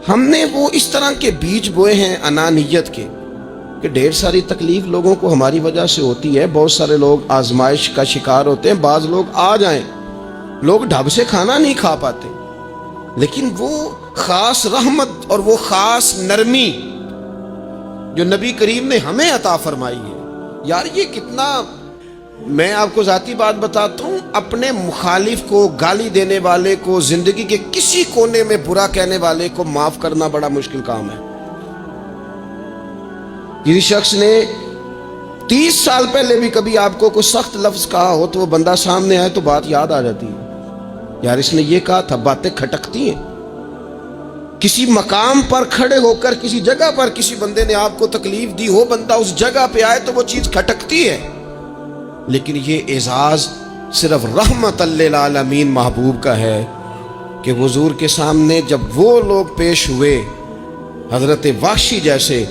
ہم نے وہ اس طرح کے بیج بوئے ہیں انانیت کے کہ ڈھیر ساری تکلیف لوگوں کو ہماری وجہ سے ہوتی ہے. بہت سارے لوگ آزمائش کا شکار ہوتے ہیں. بعض لوگ آ جائیں، لوگ ڈھب سے کھانا نہیں کھا پاتے، لیکن وہ خاص رحمت اور وہ خاص نرمی جو نبی کریم نے ہمیں عطا فرمائی ہے، یار یہ کتنا. میں آپ کو ذاتی بات بتاتا ہوں، اپنے مخالف کو، گالی دینے والے کو، زندگی کے کسی کونے میں برا کہنے والے کو معاف کرنا بڑا مشکل کام ہے. کسی شخص نے 30 سال پہلے بھی کبھی آپ کو کوئی سخت لفظ کہا ہو تو وہ بندہ سامنے آئے تو بات یاد آ جاتی ہے، یار اس نے یہ کہا تھا. باتیں کھٹکتی ہیں. کسی مقام پر کھڑے ہو کر کسی جگہ پر کسی بندے نے آپ کو تکلیف دی ہو، بندہ اس جگہ پہ آئے تو وہ چیز کھٹکتی ہے. لیکن یہ اعزاز صرف رحمت للعالمین محبوب کا ہے کہ حضور کے سامنے جب وہ لوگ پیش ہوئے، حضرت وحشی جیسے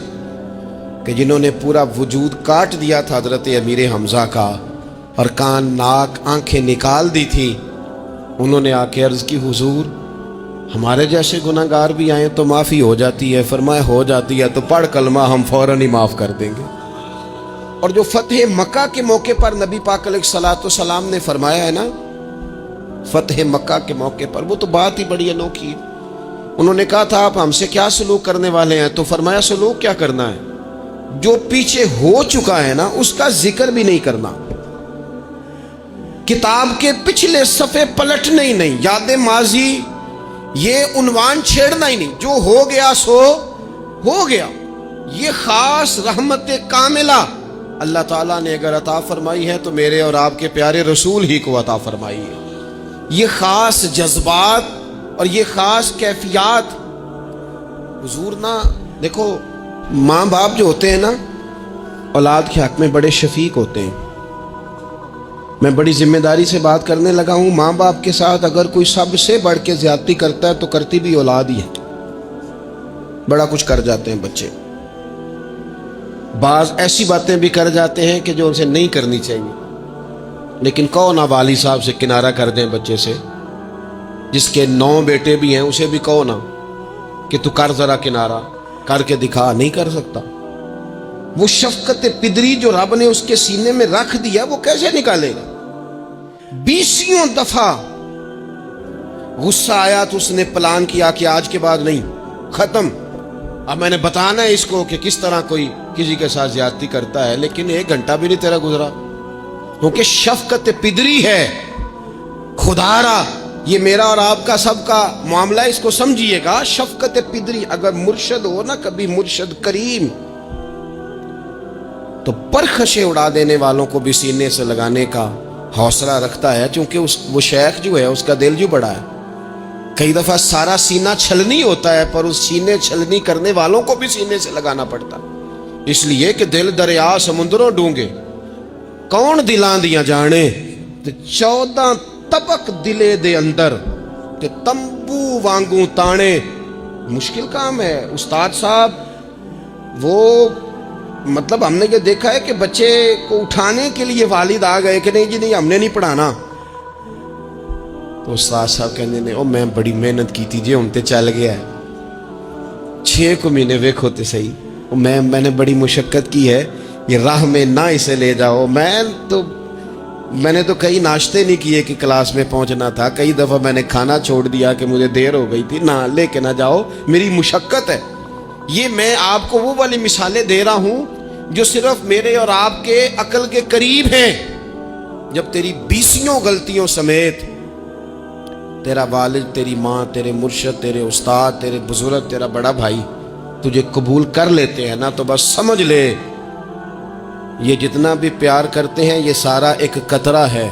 کہ جنہوں نے پورا وجود کاٹ دیا تھا حضرت امیر حمزہ کا، اور کان ناک آنکھیں نکال دی تھی، انہوں نے آ کے عرض کی حضور ہمارے جیسے گناہ گار بھی آئیں تو معافی ہو جاتی ہے. فرمایا ہو جاتی ہے تو پڑھ کلمہ، ہم فوراً ہی معاف کر دیں گے. اور جو فتح مکہ کے موقع پر نبی پاک علیہ الصلوۃ والسلام نے فرمایا ہے نا، فتح مکہ کے موقع پر، وہ تو بات ہی بڑی انوکھی. انہوں نے کہا تھا آپ ہم سے کیا سلوک کرنے والے ہیں؟ تو فرمایا سلوک کیا کرنا ہے؟ جو پیچھے ہو چکا ہے نا اس کا ذکر بھی نہیں کرنا، کتاب کے پچھلے صفحے پلٹنا ہی نہیں، یاد ماضی یہ عنوان چھیڑنا ہی نہیں. جو ہو گیا سو ہو گیا. یہ خاص رحمت کاملہ اللہ تعالیٰ نے اگر عطا فرمائی ہے تو میرے اور آپ کے پیارے رسول ہی کو عطا فرمائی ہے. یہ خاص جذبات اور یہ خاص کیفیات حضور نا، دیکھو ماں باپ جو ہوتے ہیں نا اولاد کے حق میں بڑے شفیق ہوتے ہیں. میں بڑی ذمہ داری سے بات کرنے لگا ہوں. ماں باپ کے ساتھ اگر کوئی سب سے بڑھ کے زیادتی کرتا ہے تو کرتی بھی اولاد ہی ہے. بڑا کچھ کر جاتے ہیں بچے، بعض ایسی باتیں بھی کر جاتے ہیں کہ جو اسے نہیں کرنی چاہیے. لیکن کہو نا والی صاحب سے کنارہ کر دیں بچے سے، جس کے 9 بیٹے بھی ہیں اسے بھی کہو نا کہ تو کر ذرا کنارہ کر کے دکھا. نہیں کر سکتا. وہ شفقت پدری جو رب نے اس کے سینے میں رکھ دیا وہ کیسے نکالے گا؟ 20 دفعہ غصہ آیا تو اس نے پلان کیا کہ آج کے بعد نہیں، ختم. اب میں نے بتانا ہے اس کو کہ کس طرح کوئی کسی کے ساتھ زیادتی کرتا ہے، لیکن 1 گھنٹہ بھی نہیں تیرا گزرا، کیونکہ شفقت پدری ہے. خدا را یہ میرا اور آپ کا سب کا معاملہ، اس کو سمجھیے گا. شفقت پدری اگر مرشد ہو نا، کبھی مرشد کریم، تو پرخشیں اڑا دینے والوں کو بھی سینے سے لگانے کا حوصلہ رکھتا ہے، چونکہ وہ شیخ جو ہے اس کا دل جو بڑا ہے. کئی دفعہ سارا سینہ چھلنی ہوتا ہے پر اس سینے چھلنی کرنے والوں کو بھی سینے سے لگانا پڑتا، اس لیے کہ دل دریا سمندروں ڈونگے کون دلاں دیاں جانے، تے 14 طبق دلے دے اندر تے تمبو وانگوں تانے. مشکل کام ہے استاد صاحب. وہ مطلب ہم نے یہ دیکھا ہے کہ بچے کو اٹھانے کے لیے والد آ گئے کہ نہیں جی نہیں ہم نے نہیں پڑھانا، تو استاد صاحب کہنے نے او میں بڑی محنت کی تھی جی ہم تے چل گیا ہے 6 مہینے ویکھو تے صحیح، میں نے بڑی مشقت کی ہے، یہ راہ میں نہ اسے لے جاؤ. میں نے تو کئی ناشتے نہیں کیے کہ کلاس میں پہنچنا تھا، کئی دفعہ میں نے کھانا چھوڑ دیا کہ مجھے دیر ہو گئی تھی. نہ لے کے نہ جاؤ، میری مشقت ہے. یہ میں آپ کو وہ والی مثالیں دے رہا ہوں جو صرف میرے اور آپ کے عقل کے قریب ہیں. جب تیری 20 غلطیوں سمیت تیرا والد، تیری ماں، تیرے مرشد، تیرے استاد، تیرے بزرگ، تیرا بڑا بھائی تجھے قبول کر لیتے ہیں نا، تو بس سمجھ لے یہ جتنا بھی پیار کرتے ہیں یہ سارا ایک قطرہ ہے،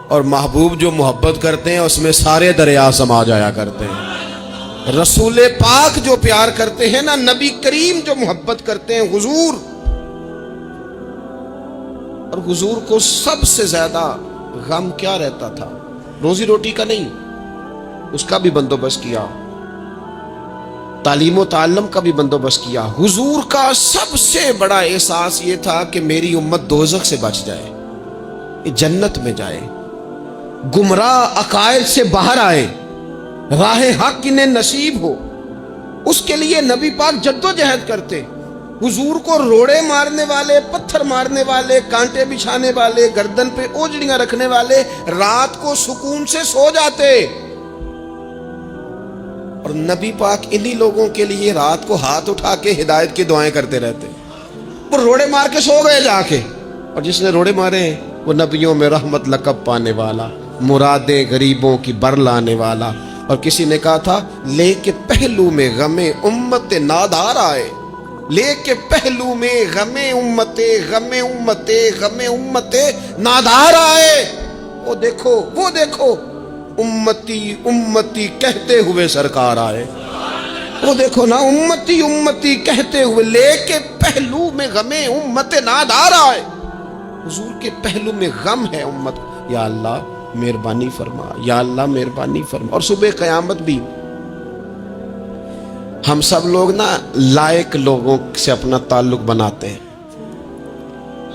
اور محبوب جو محبت کرتے ہیں اس میں سارے دریا سما جایا کرتے ہیں. رسول پاک جو پیار کرتے ہیں نا، نبی کریم جو محبت کرتے ہیں، حضور، اور حضور کو سب سے زیادہ غم کیا رہتا تھا؟ روزی روٹی کا نہیں، اس کا بھی بندوبست کیا، تعلیم و تعلم کا بھی بندوبست کیا. حضور کا سب سے بڑا احساس یہ تھا کہ میری امت دوزخ سے بچ جائے، جنت میں جائے، گمراہ عقائد سے باہر آئے، راہ حق انہیں نصیب ہو. اس کے لیے نبی پاک جدوجہد کرتے. حضور کو روڑے مارنے والے، پتھر مارنے والے، کانٹے بچھانے والے، گردن پہ اوجڑیاں رکھنے والے رات کو سکون سے سو جاتے، اور نبی پاک انہی لوگوں کے لیے رات کو ہاتھ اٹھا کے ہدایت کی دعائیں کرتے رہتے. وہ روڑے مار کے سو گئے جا کے، اور جس نے روڑے مارے ہیں وہ نبیوں میں رحمت لقب پانے والا، مرادیں غریبوں کی بر لانے والا. اور کسی نے کہا تھا لے کے پہلو میں غم امت نادار آئے، لے کے پہلو میں غم امت نادار آئے. وہ دیکھو امتی امتی کہتے ہوئے سرکار آئے. وہ دیکھو نا، امتی امتی کہتے ہوئے لے کے پہلو میں غم امت نادار آئے. حضور کے پہلو میں غم ہے امت. یا اللہ مہربانی فرما، یا اللہ مہربانی فرما. اور صبح قیامت بھی ہم سب لوگ نا لائق لوگوں سے اپنا تعلق بناتے ہیں.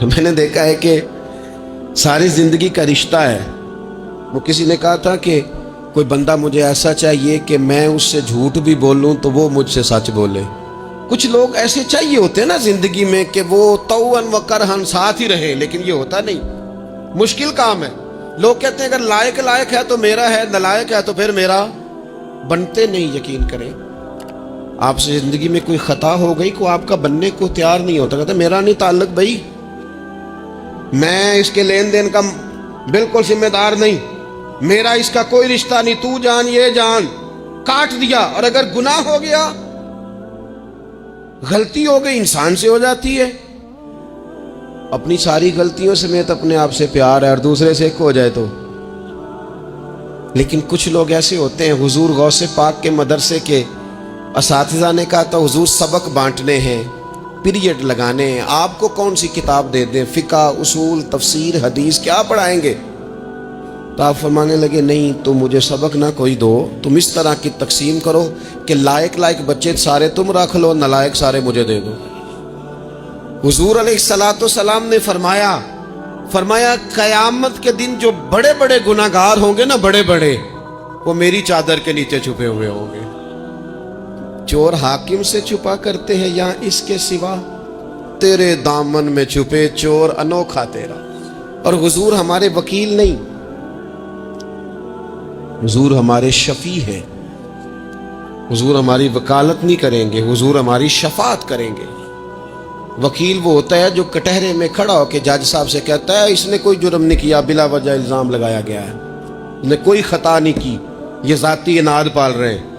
میں نے دیکھا ہے کہ ساری زندگی کا رشتہ ہے. وہ کسی نے کہا تھا کہ کوئی بندہ مجھے ایسا چاہیے کہ میں اس سے جھوٹ بھی بولوں تو وہ مجھ سے سچ بولے. کچھ لوگ ایسے چاہیے ہوتے ہیں نا زندگی میں کہ وہ توأن و کرہن ساتھ ہی رہے، لیکن یہ ہوتا نہیں، مشکل کام ہے. لوگ کہتے ہیں اگر لائق ہے تو میرا ہے، نالائق ہے تو پھر میرا. بنتے نہیں. یقین کریں آپ سے زندگی میں کوئی خطا ہو گئی، کوئی آپ کا بننے کو تیار نہیں ہوتا، کہتا میرا نہیں تعلق بھائی، میں اس کے لین دین کا بالکل ذمہ دار نہیں، میرا اس کا کوئی رشتہ نہیں، تو جان یہ جان. کاٹ دیا. اور اگر گناہ ہو گیا، غلطی ہو گئی، انسان سے ہو جاتی ہے. اپنی ساری غلطیوں سمیت اپنے آپ سے پیار ہے، اور دوسرے سے ایک ہو جائے تو. لیکن کچھ لوگ ایسے ہوتے ہیں. حضور غوث پاک کے مدرسے کے اساتذہ نے کہا تھا حضور سبق بانٹنے ہیں، پیریڈ لگانے ہیں، آپ کو کون سی کتاب دے دیں، فقہ، اصول، تفسیر، حدیث کیا پڑھائیں گے؟ تو آپ فرمانے لگے نہیں، تو مجھے سبق نہ کوئی دو، تم اس طرح کی تقسیم کرو کہ لائق بچے سارے تم رکھ لو، نالائق سارے مجھے دے دو. حضور علیہ الصلوۃ والسلام نے فرمایا قیامت کے دن جو بڑے بڑے گناہگار ہوں گے نا، بڑے بڑے، وہ میری چادر کے نیچے چھپے ہوئے ہوں گے. چور حاکم سے چھپا کرتے ہیں یا اس کے سوا، تیرے دامن میں چھپے چور انوکھا تیرا. اور حضور ہمارے وکیل نہیں، حضور ہمارے شفیع ہیں. حضور ہماری وکالت نہیں کریں گے، حضور ہماری شفاعت کریں گے. وکیل وہ ہوتا ہے جو کٹہرے میں کھڑا ہو کے جج صاحب سے کہتا ہے اس نے کوئی جرم نہیں کیا، بلا وجہ الزام لگایا گیا ہے، اس نے کوئی خطا نہیں کی، یہ ذاتی اناد پال رہے ہیں،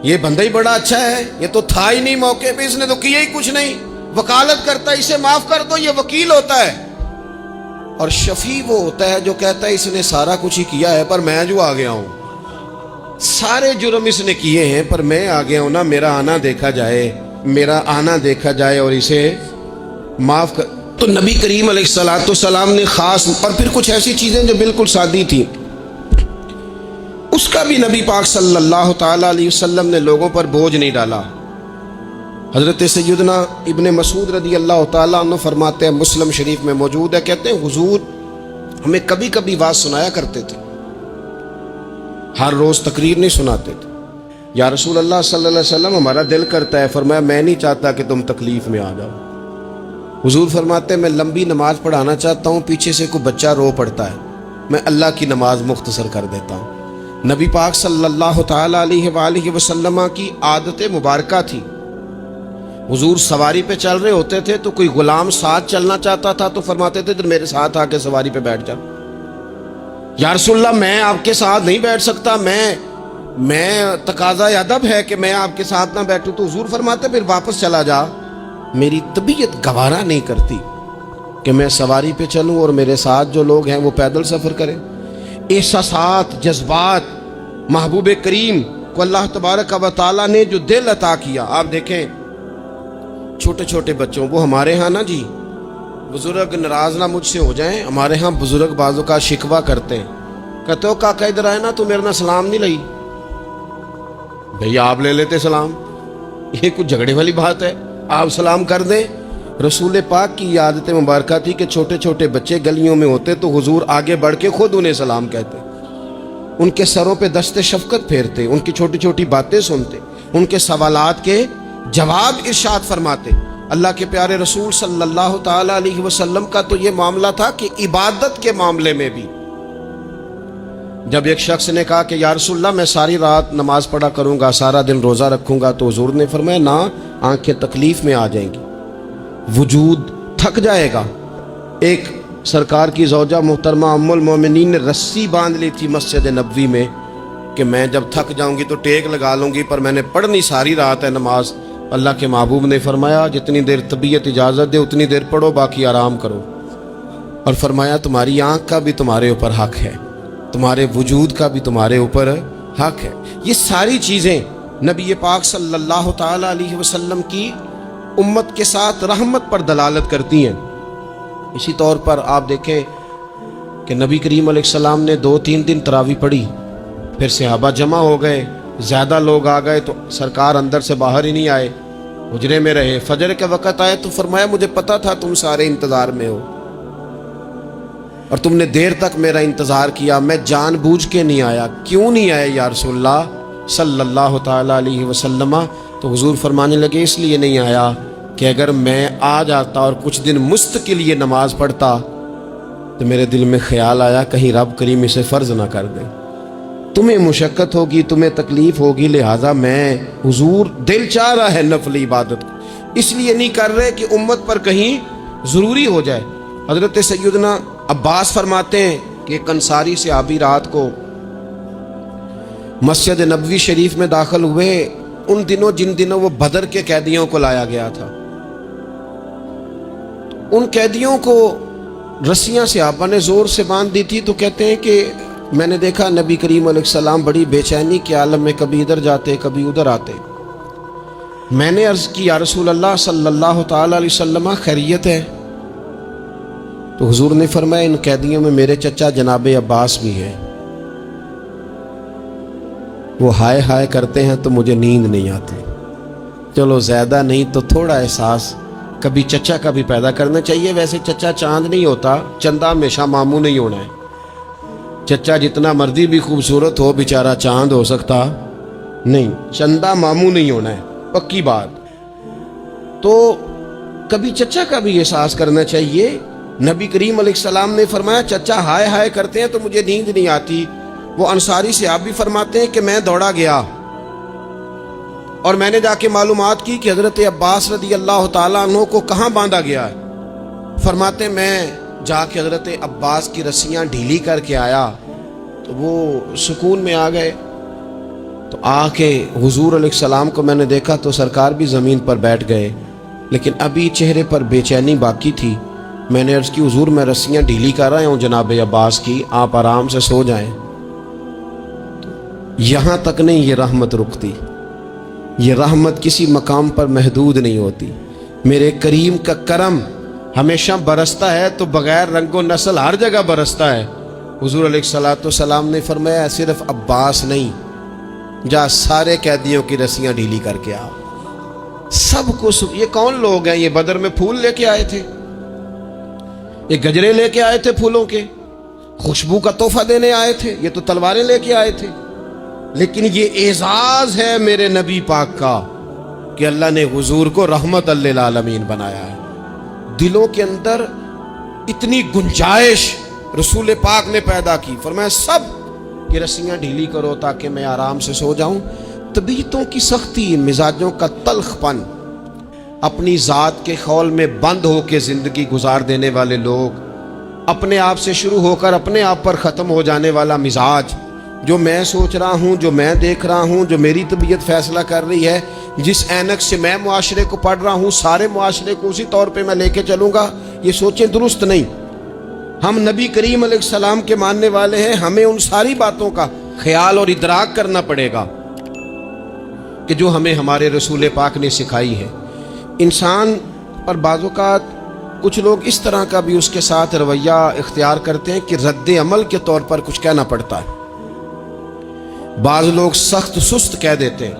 یہ بندہ ہی بڑا اچھا ہے، یہ تو تھا ہی نہیں موقع پہ، اس نے تو کیا ہی کچھ نہیں، وکالت کرتا ہے اسے معاف کر دو. یہ وکیل ہوتا ہے. اور شفیع وہ ہوتا ہے جو کہتا ہے اس نے سارا کچھ ہی کیا ہے پر میں جو آ گیا ہوں، سارے جرم اس نے کیے ہیں پر میں آ گیا ہوں نا، میرا آنا دیکھا جائے اور اسے معاف کر. تو نبی کریم علیہ الصلوۃ والسلام نے خاص، اور پھر کچھ ایسی چیزیں جو بالکل سادی تھیں، اس کا بھی نبی پاک صلی اللہ تعالی علیہ وسلم نے لوگوں پر بوجھ نہیں ڈالا. حضرت سیدنا ابن مسعود رضی اللہ تعالیٰ عنہ فرماتے ہیں، مسلم شریف میں موجود ہے، کہتے ہیں حضور ہمیں کبھی کبھی بات سنایا کرتے تھے، ہر روز تقریر نہیں سناتے تھے. یا رسول اللہ صلی اللہ علیہ وسلم ہمارا دل کرتا ہے. فرمایا میں نہیں چاہتا کہ تم تکلیف میں آ جاؤ. حضور فرماتے ہیں میں لمبی نماز پڑھانا چاہتا ہوں، پیچھے سے کوئی بچہ رو پڑتا ہے، میں اللہ کی نماز مختصر کر دیتا ہوں. نبی پاک صلی اللہ تعالیٰ علیہ وآلہ وسلم کی عادت مبارکہ تھی. حضور سواری پہ چل رہے ہوتے تھے تو کوئی غلام ساتھ چلنا چاہتا تھا تو فرماتے تھے تو میرے ساتھ آ کے سواری پہ بیٹھ جا. یا رسول اللہ میں آپ کے ساتھ نہیں بیٹھ سکتا، میں تقاضا ادب ہے کہ میں آپ کے ساتھ نہ بیٹھوں. تو حضور فرماتے پھر واپس چلا جا، میری طبیعت گوارا نہیں کرتی کہ میں سواری پہ چلوں اور میرے ساتھ جو لوگ ہیں وہ پیدل سفر کریں. احساسات، جذبات، محبوب کریم کو اللہ تبارک و تعالیٰ نے جو دل عطا کیا. آپ دیکھیں چھوٹے چھوٹے بچوں، وہ ہمارے ہاں نا جی بزرگ ناراض نہ مجھ سے ہو جائیں، ہمارے ہاں بزرگ بازو کا شکوہ کرتے ہیں، کہتے ہو کاکا ادھر آئے نا، تو میرے نہ سلام نہیں لئی. بھئی آپ لے لیتے سلام، یہ کچھ جھگڑے والی بات ہے؟ آپ سلام کر دیں. رسول پاک کی عادت مبارکہ تھی کہ چھوٹے چھوٹے بچے گلیوں میں ہوتے تو حضور آگے بڑھ کے خود انہیں سلام کہتے، ان کے سروں پہ دست شفقت پھیرتے، ان کی چھوٹی چھوٹی باتیں سنتے. ان کے سوالات کے جواب ارشاد فرماتے۔ اللہ کے پیارے رسول صلی اللہ تعالی علیہ وسلم کا تو یہ معاملہ تھا کہ عبادت کے معاملے میں بھی جب ایک شخص نے کہا کہ یا رسول اللہ میں ساری رات نماز پڑھا کروں گا، سارا دن روزہ رکھوں گا، تو حضور نے فرمایا نہ، آنکھیں تکلیف میں آ جائیں گی، وجود تھک جائے گا۔ ایک سرکار کی زوجہ محترمہ ام المومنین نے رسی باندھ لی تھی مسجد نبوی میں کہ میں جب تھک جاؤں گی تو ٹیک لگا لوں گی، پر میں نے پڑھنی ساری رات ہے نماز۔ اللہ کے محبوب نے فرمایا جتنی دیر طبیعت اجازت دے اتنی دیر پڑھو، باقی آرام کرو۔ اور فرمایا تمہاری آنکھ کا بھی تمہارے اوپر حق ہے، تمہارے وجود کا بھی تمہارے اوپر حق ہے۔ یہ ساری چیزیں نبی پاک صلی اللہ تعالی علیہ وسلم کی امت کے ساتھ رحمت پر دلالت کرتی ہیں۔ اسی طور پر آپ دیکھیں کہ نبی کریم علیہ السلام نے 2-3 دن تراویح پڑھی، پھر صحابہ جمع ہو گئے، زیادہ لوگ آ گئے تو سرکار اندر سے باہر ہی نہیں آئے، حجرے میں رہے۔ فجر کے وقت آئے تو فرمایا مجھے پتا تھا تم سارے انتظار میں ہو اور تم نے دیر تک میرا انتظار کیا، میں جان بوجھ کے نہیں آیا۔ کیوں نہیں آئے یا رسول اللہ صلی اللہ تعالی علیہ وسلم؟ تو حضور فرمانے لگے اس لیے نہیں آیا کہ اگر میں آ جاتا اور کچھ دن مستقل یہ نماز پڑھتا تو میرے دل میں خیال آیا کہیں رب کریم اسے فرض نہ کر دے، تمہیں مشقت ہوگی، تمہیں تکلیف ہوگی، لہٰذا میں حضور دل چاہ رہا ہے نفل عبادت کو، اس لیے نہیں کر رہے کہ امت پر کہیں ضروری ہو جائے۔ حضرت سیدنا عباس فرماتے ہیں کہ ایک انصاری صحابی رات کو مسجد نبوی شریف میں داخل ہوئے، ان دنوں جن دنوں وہ بدر کے قیدیوں کو لایا گیا تھا، ان قیدیوں کو رسیاں صحابہ نے زور سے باندھ دی تھی، تو کہتے ہیں کہ میں نے دیکھا نبی کریم علیہ السلام بڑی بے چینی کے عالم میں کبھی ادھر جاتے کبھی ادھر آتے۔ میں نے عرض کی یا رسول اللہ صلی اللہ تعالی علیہ وسلم خیریت ہے؟ تو حضور نے فرمایا ان قیدیوں میں میرے چچا جناب عباس بھی ہیں، وہ ہائے ہائے کرتے ہیں تو مجھے نیند نہیں آتی۔ چلو زیادہ نہیں تو تھوڑا احساس کبھی چچا کا بھی پیدا کرنا چاہیے۔ ویسے چچا چاند نہیں ہوتا، چندہ ہمیشہ ماموں نہیں ہونا ہے۔ چچا جتنا مرضی بھی خوبصورت ہو بیچارہ چاند ہو سکتا نہیں، چندہ ماموں نہیں ہونا ہے، پکی بات۔ تو کبھی چچا کا بھی احساس کرنا چاہیے۔ نبی کریم علیہ السلام نے فرمایا چچا ہائے ہائے کرتے ہیں تو مجھے نیند نہیں آتی۔ وہ انصاری صحابی فرماتے ہیں کہ میں دوڑا گیا اور میں نے جا کے معلومات کی کہ حضرت عباس رضی اللہ تعالیٰ عنہ کو کہاں باندھا گیا ہے۔ فرماتے میں جا کے حضرت عباس کی رسیاں ڈھیلی کر کے آیا تو وہ سکون میں آ گئے۔ تو آ کے حضور علیہ السلام کو میں نے دیکھا تو سرکار بھی زمین پر بیٹھ گئے، لیکن ابھی چہرے پر بے چینی باقی تھی۔ میں نے عرض کی حضور میں رسیاں ڈھیلی کر رہا ہوں جناب عباس کی، آپ آرام سے سو جائیں۔ یہاں تک نہیں یہ رحمت رکتی، یہ رحمت کسی مقام پر محدود نہیں ہوتی۔ میرے کریم کا کرم ہمیشہ برستا ہے تو بغیر رنگ و نسل ہر جگہ برستا ہے۔ حضور علیہ الصلوۃ والسلام نے فرمایا صرف عباس نہیں، جا سارے قیدیوں کی رسیاں ڈھیلی کر کے آ، سب کو یہ کون لوگ ہیں؟ یہ بدر میں پھول لے کے آئے تھے، یہ گجرے لے کے آئے تھے پھولوں کے، خوشبو کا تحفہ دینے آئے تھے، یہ تو تلواریں لے کے آئے تھے۔ لیکن یہ اعزاز ہے میرے نبی پاک کا کہ اللہ نے حضور کو رحمت للعالمین بنایا ہے۔ دلوں کے اندر اتنی گنجائش رسول پاک نے پیدا کی، فرمایا سب کی رسیاں ڈھیلی کرو تاکہ میں آرام سے سو جاؤں۔ طبیعتوں کی سختی، مزاجوں کا تلخ پن، اپنی ذات کے خول میں بند ہو کے زندگی گزار دینے والے لوگ، اپنے آپ سے شروع ہو کر اپنے آپ پر ختم ہو جانے والا مزاج، جو میں سوچ رہا ہوں، جو میں دیکھ رہا ہوں، جو میری طبیعت فیصلہ کر رہی ہے، جس اینک سے میں معاشرے کو پڑھ رہا ہوں سارے معاشرے کو اسی طور پہ میں لے کے چلوں گا، یہ سوچیں درست نہیں۔ ہم نبی کریم علیہ السلام کے ماننے والے ہیں، ہمیں ان ساری باتوں کا خیال اور ادراک کرنا پڑے گا کہ جو ہمیں ہمارے رسول پاک نے سکھائی ہے۔ انسان پر بعض اوقات کچھ لوگ اس طرح کا بھی اس کے ساتھ رویہ اختیار کرتے ہیں کہ رد عمل کے طور پر کچھ کہنا پڑتا ہے۔ بعض لوگ سخت سست کہہ دیتے ہیں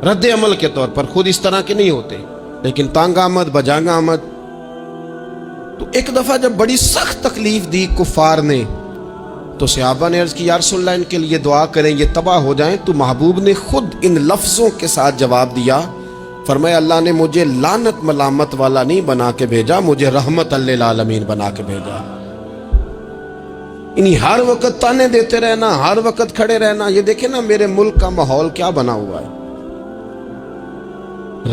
رد عمل کے طور پر، خود اس طرح کے نہیں ہوتے، لیکن تانگ آمد بجانگ آمد۔ تو ایک دفعہ جب بڑی سخت تکلیف دی کفار نے تو صحابہ نے عرض کی یا رسول اللہ ان کے لیے دعا کریں یہ تباہ ہو جائیں. تو محبوب نے خود ان لفظوں کے ساتھ جواب دیا, فرمایا اللہ نے مجھے لعنت ملامت والا نہیں بنا کے بھیجا, مجھے رحمت للعالمین بنا کے بھیجا. انہیں ہر وقت تانے دیتے رہنا, ہر وقت کھڑے رہنا. یہ دیکھیں نا میرے ملک کا ماحول کیا بنا ہوا ہے,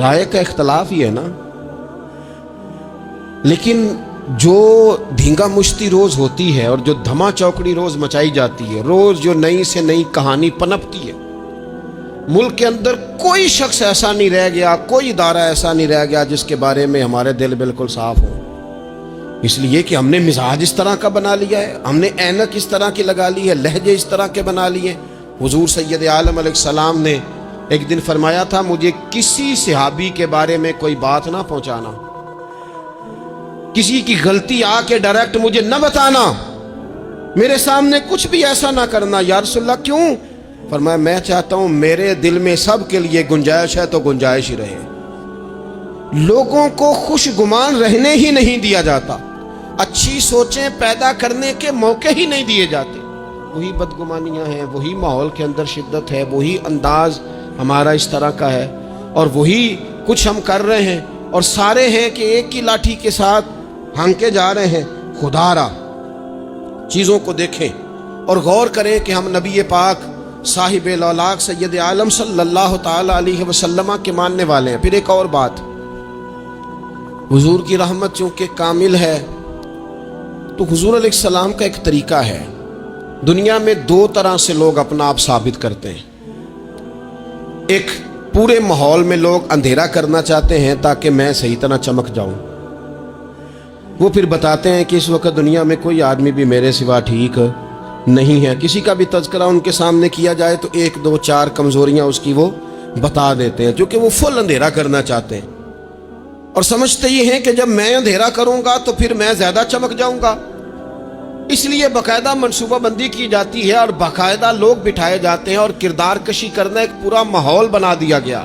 رائے کا اختلاف ہی ہے نا, لیکن جو دھینگا مشتی روز ہوتی ہے اور جو دھما چوکڑی روز مچائی جاتی ہے, روز جو نئی سے نئی کہانی پنپتی ہے, ملک کے اندر کوئی شخص ایسا نہیں رہ گیا, کوئی ادارہ ایسا نہیں رہ گیا جس کے بارے میں ہمارے دل بالکل صاف ہو. اس لیے کہ ہم نے مزاج اس طرح کا بنا لیا ہے, ہم نے اینک اس طرح کی لگا لی ہے, لہجے اس طرح کے بنا لیے. حضور سید عالم علیہ السلام نے ایک دن فرمایا تھا مجھے کسی صحابی کے بارے میں کوئی بات نہ پہنچانا, کسی کی غلطی آ کے ڈائریکٹ مجھے نہ بتانا, میرے سامنے کچھ بھی ایسا نہ کرنا. یا رسول اللہ کیوں؟ فرمایا میں چاہتا ہوں میرے دل میں سب کے لیے گنجائش ہے تو گنجائش ہی رہے. لوگوں کو خوش گمان رہنے ہی نہیں دیا جاتا, اچھی سوچیں پیدا کرنے کے موقع ہی نہیں دیے جاتے. وہی بدگمانیاں ہیں, وہی ماحول کے اندر شدت ہے, وہی انداز ہمارا اس طرح کا ہے, اور وہی کچھ ہم کر رہے ہیں, اور سارے ہیں کہ ایک ہی لاٹھی کے ساتھ ہانکے جا رہے ہیں. خدا را چیزوں کو دیکھیں اور غور کریں کہ ہم نبی پاک صاحب الاولاق سید عالم صلی اللہ تعالی علیہ وسلم کے ماننے والے ہیں. پھر ایک اور بات, حضور کی رحمت چونکہ کامل ہے تو حضور علیہ السلام کا ایک طریقہ ہے. دنیا میں دو طرح سے لوگ اپنا آپ ثابت کرتے ہیں. ایک پورے ماحول میں لوگ اندھیرا کرنا چاہتے ہیں تاکہ میں صحیح طرح چمک جاؤں. وہ پھر بتاتے ہیں کہ اس وقت دنیا میں کوئی آدمی بھی میرے سوا ٹھیک نہیں ہے. کسی کا بھی تذکرہ ان کے سامنے کیا جائے تو ایک دو چار کمزوریاں اس کی وہ بتا دیتے ہیں, کیونکہ وہ فل اندھیرا کرنا چاہتے ہیں اور سمجھتے یہ ہیں کہ جب میں اندھیرا کروں گا تو پھر میں زیادہ چمک جاؤں گا. اس لیے باقاعدہ منصوبہ بندی کی جاتی ہے اور باقاعدہ لوگ بٹھائے جاتے ہیں اور کردار کشی کرنا ایک پورا ماحول بنا دیا گیا,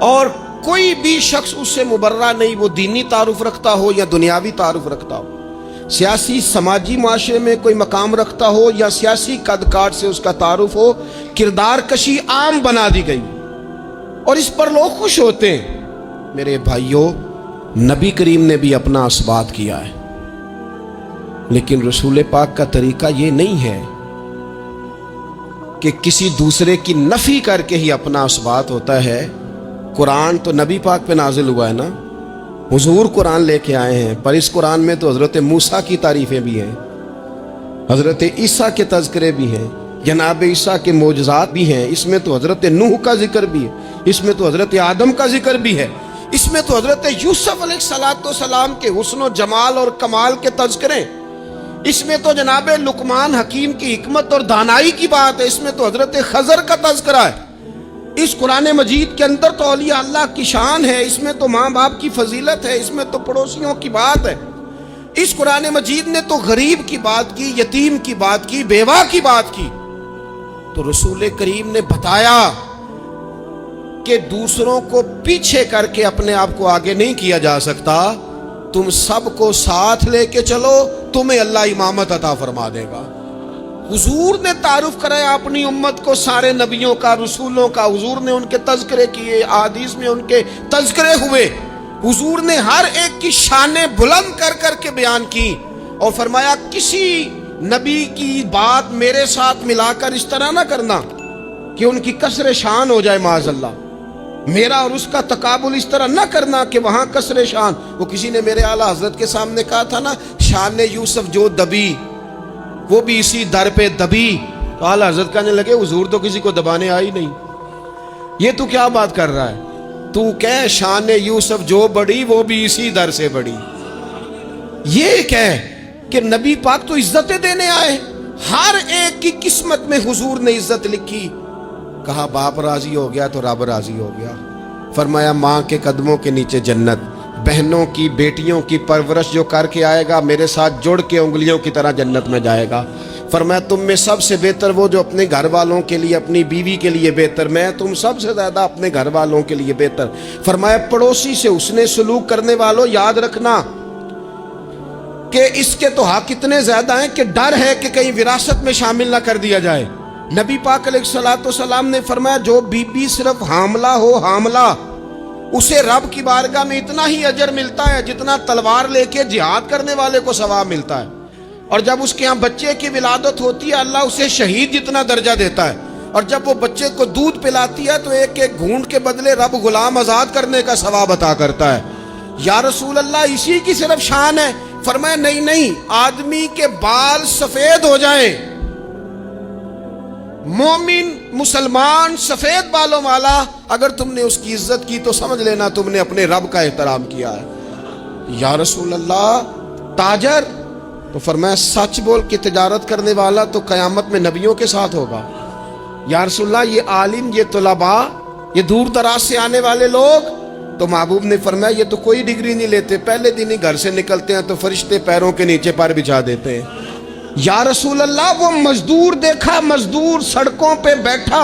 اور کوئی بھی شخص اس سے مبرہ نہیں, وہ دینی تعارف رکھتا ہو یا دنیاوی تعارف رکھتا ہو, سیاسی سماجی معاشرے میں کوئی مقام رکھتا ہو یا سیاسی قد کاٹ سے اس کا تعارف ہو, کردار کشی عام بنا دی گئی اور اس پر لوگ خوش ہوتے ہیں. میرے بھائیوں, نبی کریم نے بھی اپنا اثبات کیا ہے, لیکن رسول پاک کا طریقہ یہ نہیں ہے کہ کسی دوسرے کی نفی کر کے ہی اپنا اثبات ہوتا ہے. قرآن تو نبی پاک پہ نازل ہوا ہے نا, حضور قرآن لے کے آئے ہیں, پر اس قرآن میں تو حضرت موسیٰ کی تعریفیں بھی ہیں, حضرت عیسیٰ کے تذکرے بھی ہیں, جناب عیسیٰ کے معجزات بھی ہیں, اس میں تو حضرت نوح کا ذکر بھی ہے, اس میں تو حضرت آدم کا ذکر بھی ہے, اس میں تو حضرت یوسف علیہ السلام کے حسن و جمال اور کمال کے تذکرے, اس میں تو جناب لقمان حکیم کی حکمت اور دانائی کی بات ہے, اس میں تو حضرت خضر کا تذکرہ ہے. اس قرآن مجید کے اندر تو اولیاء اللہ کی شان ہے, اس میں تو ماں باپ کی فضیلت ہے, اس میں تو پڑوسیوں کی بات ہے. اس قرآن مجید نے تو غریب کی بات کی, یتیم کی بات کی, بیوہ کی بات کی. تو رسول کریم نے بتایا کہ دوسروں کو پیچھے کر کے اپنے آپ کو آگے نہیں کیا جا سکتا, تم سب کو ساتھ لے کے چلو, تمہیں اللہ امامت عطا فرما دے گا. حضور نے تعارف کرایا اپنی امت کو سارے نبیوں کا, رسولوں کا, حضور نے ان کے تذکرے کیے, احادیث میں ان کے تذکرے ہوئے, حضور نے ہر ایک کی شانیں بلند کر کر کے بیان کی اور فرمایا کسی نبی کی بات میرے ساتھ ملا کر اس طرح نہ کرنا کہ ان کی کسر شان ہو جائے معاذ اللہ, میرا اور اس کا تقابل اس طرح نہ کرنا کہ وہاں کسر شان. وہ کسی نے میرے اعلیٰ حضرت کے سامنے کہا تھا نا, شان یوسف جو دبی وہ بھی اسی در پہ دبی, تو اعلیٰ حضرت کہنے لگے حضور تو کسی کو دبانے آئی نہیں, یہ تو کیا بات کر رہا ہے, تو کہہ شان یوسف جو بڑی وہ بھی اسی در سے بڑی. یہ کہہ کہ نبی پاک تو عزتیں دینے آئے, ہر ایک کی قسمت میں حضور نے عزت لکھی. کہا باپ راضی ہو گیا تو رب راضی ہو گیا. فرمایا ماں کے قدموں کے نیچے جنت, بہنوں کی بیٹیوں کی پرورش جو کر کے آئے گا میرے ساتھ جڑ کے انگلیوں کی طرح جنت میں جائے گا. فرمایا تم میں سب سے بہتر وہ جو اپنے گھر والوں کے لیے, اپنی بیوی کے لیے بہتر, میں تم سب سے زیادہ اپنے گھر والوں کے لیے بہتر. فرمایا پڑوسی سے اس نے سلوک کرنے والوں یاد رکھنا کہ اس کے تو حق اتنے زیادہ ہیں کہ ڈر ہے کہ کہیں وراثت میں شامل نہ کر دیا جائے۔ نبی پاک علیہ الصلوۃ والسلام نے فرمایا جو بی بی صرف حاملہ ہو، حاملہ، اسے رب کی بارگاہ میں اتنا ہی اجر ملتا ہے جتنا تلوار لے کے جہاد کرنے والے کو ثواب ملتا ہے، اور جب اس کے ہاں بچے کی ولادت ہوتی ہے اللہ اسے شہید جتنا درجہ دیتا ہے، اور جب وہ بچے کو دودھ پلاتی ہے تو ایک ایک گھونٹ کے بدلے رب غلام آزاد کرنے کا ثواب عطا کرتا ہے۔ یا رسول اللہ اسی کی صرف شان ہے؟ فرمایا نہیں نہیں، آدمی کے بال سفید ہو جائیں، مومن مسلمان سفید بالوں والا، اگر تم نے اس کی عزت کی تو سمجھ لینا تم نے اپنے رب کا احترام کیا ہے۔ یا رسول اللہ تاجر؟ تو فرمایا سچ بول کے تجارت کرنے والا تو قیامت میں نبیوں کے ساتھ ہوگا۔ یا رسول اللہ یہ عالم، یہ طلباء، یہ دور دراز سے آنے والے لوگ؟ تو محبوب نے فرمایا یہ تو کوئی ڈگری نہیں لیتے، پہلے دن ہی گھر سے نکلتے ہیں تو فرشتے پیروں کے نیچے پر بچھا دیتے ہیں۔ یا رسول اللہ وہ مزدور دیکھا، مزدور سڑکوں پہ بیٹھا،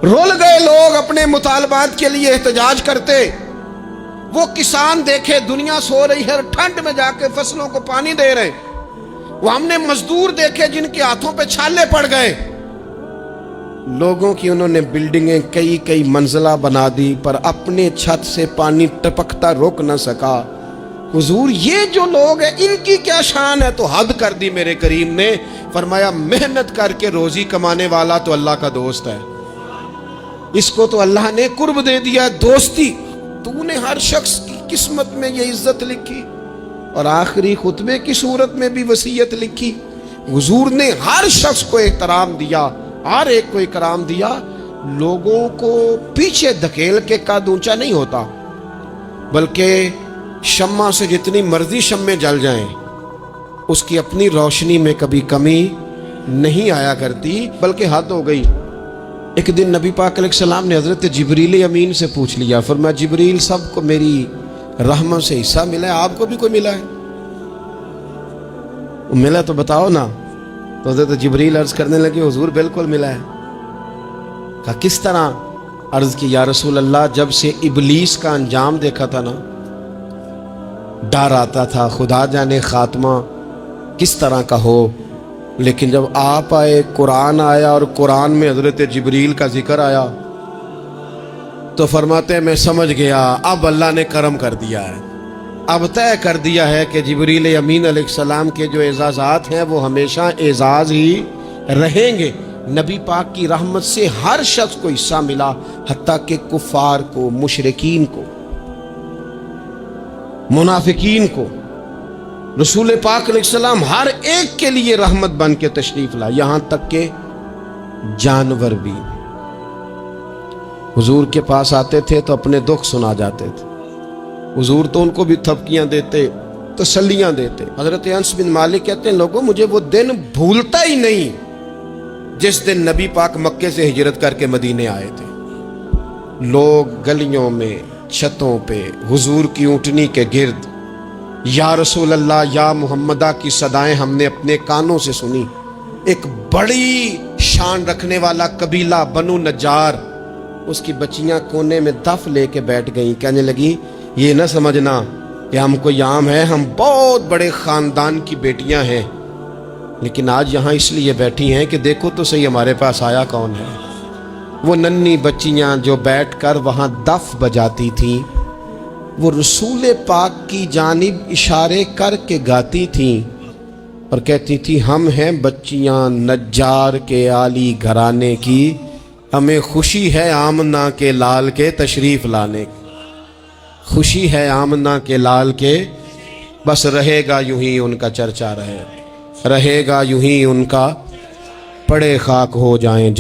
رول گئے لوگ اپنے مطالبات کے لیے احتجاج کرتے، وہ کسان دیکھے دنیا سو رہی ہے، ٹھنڈ میں جا کے فصلوں کو پانی دے رہے، وہ ہم نے مزدور دیکھے جن کے ہاتھوں پہ چھالے پڑ گئے، لوگوں کی انہوں نے بلڈنگیں کئی کئی منزلہ بنا دی پر اپنے چھت سے پانی ٹپکتا روک نہ سکا۔ حضور یہ جو لوگ ہیں ان کی کیا شان ہے؟ تو حد کر دی میرے کریم نے، فرمایا محنت کر کے روزی کمانے والا تو اللہ کا دوست ہے، اس کو تو اللہ نے قرب دے دیا دوستی۔ تو نے ہر شخص کی قسمت میں یہ عزت لکھی اور آخری خطبے کی صورت میں بھی وصیت لکھی۔ حضور نے ہر شخص کو احترام دیا، ہر ایک کو اکرام دیا، لوگوں کو پیچھے دھکیل کے قد اونچا نہیں ہوتا، بلکہ شمع سے جتنی مرضی شمعیں جل جائیں اس کی اپنی روشنی میں کبھی کمی نہیں آیا کرتی، بلکہ حد ہو گئی۔ ایک دن نبی پاک علیہ السلام نے حضرت جبریل امین سے پوچھ لیا، فرمایا جبریل سب کو میری رحمت سے حصہ ملا ہے، آپ کو بھی کوئی ملا ہے؟ ملا تو بتاؤ نا۔ تو حضرت جبریل عرض کرنے لگے حضور بالکل ملا ہے۔ کہا کس طرح؟ عرض کی یا رسول اللہ جب سے ابلیس کا انجام دیکھا تھا نا ڈر آتا تھا، خدا جانے خاتمہ کس طرح کا ہو، لیکن جب آپ آئے، قرآن آیا اور قرآن میں حضرت جبریل کا ذکر آیا تو فرماتے ہیں میں سمجھ گیا اب اللہ نے کرم کر دیا ہے، اب طے کر دیا ہے کہ جبریل امین علیہ السلام کے جو اعزازات ہیں وہ ہمیشہ اعزاز ہی رہیں گے۔ نبی پاک کی رحمت سے ہر شخص کو حصہ ملا، حتیٰ کہ کفار کو، مشرکین کو، منافقین کو۔ رسول پاک علیہ السلام ہر ایک کے لیے رحمت بن کے تشریف لائے، یہاں تک کہ جانور بھی حضور کے پاس آتے تھے تو اپنے دکھ سنا جاتے تھے، حضور تو ان کو بھی تھپکیاں دیتے، تسلیاں دیتے۔ حضرت انس بن مالک کہتے ہیں لوگوں مجھے وہ دن بھولتا ہی نہیں جس دن نبی پاک مکے سے ہجرت کر کے مدینے آئے تھے، لوگ گلیوں میں، چھتوں پہ، حضور کی اونٹنی کے گرد یا رسول اللہ یا محمدہ کی صدائیں ہم نے اپنے کانوں سے سنی۔ ایک بڑی شان رکھنے والا قبیلہ بنو نجار، اس کی بچیاں کونے میں دف لے کے بیٹھ گئیں، کہنے لگی یہ نہ سمجھنا کہ ہم کوئی عام ہے، ہم بہت بڑے خاندان کی بیٹیاں ہیں، لیکن آج یہاں اس لیے بیٹھی ہیں کہ دیکھو تو صحیح ہمارے پاس آیا کون ہے۔ وہ ننھی بچیاں جو بیٹھ کر وہاں دف بجاتی تھیں وہ رسول پاک کی جانب اشارے کر کے گاتی تھیں اور کہتی تھی ہم ہیں بچیاں نجار کے عالی گھرانے کی، ہمیں خوشی ہے آمنہ کے لال کے تشریف لانے کی، خوشی ہے آمنہ کے لال کے، بس رہے گا یوں ہی ان کا چرچا رہے گا یوں ہی ان کا، پڑے خاک ہو جائیں۔